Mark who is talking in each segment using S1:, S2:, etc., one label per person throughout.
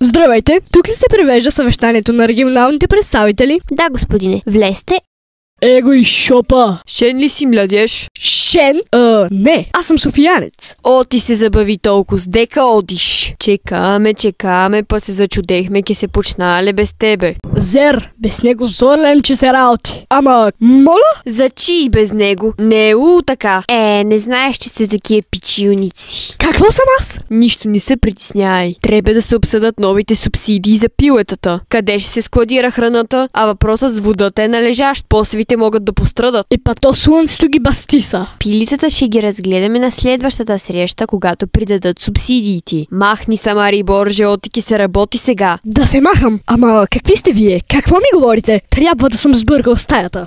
S1: Здравейте, тук ли се превежда съвещанието на регионалните представители?
S2: Да, господине. Влезте.
S1: Его и шопа.
S3: Шен ли си, младеж?
S1: Шен? Не, аз съм софиянец.
S3: О, ти се забави толкова, с дека одиш. Чекаме, па се зачудехме, ке се почнале без тебе.
S1: Зер, без него зорлем, че се работи. Ама, моля?
S3: Зачи и без него. Не така.
S2: Не знаеш, че сте такива пичилници.
S1: Какво съм аз?
S3: Нищо не се притесняй. Трябва да се обсъдат новите субсидии за пилетата. Къде ще се складира храната, а въпросът с водата е належащ. Посевите могат да пострадат.
S1: Па то слънцето ги бастиса.
S2: Пилетата ще ги разгледаме на следващата среща, когато придадат субсидиите.
S3: Махни, Самари Борже, отики се работи сега.
S1: Да се махам. Ама, какви сте вие? Какво ми говорите? Трябва да съм сбъркал стаята.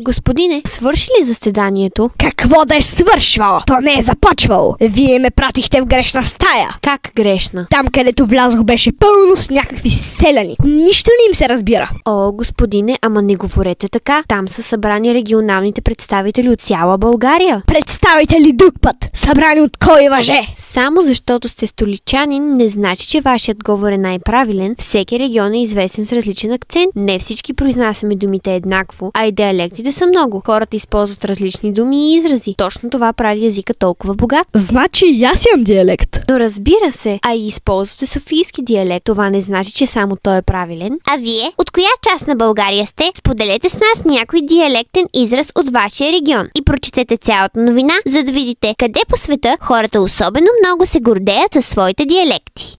S2: Господине, свърши ли заседанието?
S1: Какво да е свършвало? То не е започвало. Вие ме пратихте в грешна стая.
S2: Как грешна?
S1: Там, където влязох, беше пълно с някакви селяни. Нищо не им се разбира.
S2: О, господине, ама не говорете така. Там са събрани регионалните представители от цяла България.
S1: Представители друг път. Събрани от кой въже?
S2: Само защото сте столичанин, не значи, че вашият говор е най-правилен. Всеки регион е известен с различен акцент. Не всички произнасяме думите еднакво, а и диалектите са много. Хората използват различни думи и изрази. Точно това прави езика толкова богат.
S1: Значи и аз имам диалект.
S2: Но разбира се, а и използвате софийски диалект. Това не значи, че само той е правилен. А вие? От коя част на България сте? Споделете с нас някой диалектен израз от вашия регион. И прочетете цялата новина, за да видите къде по света хората особено много се гордеят със своите диалекти.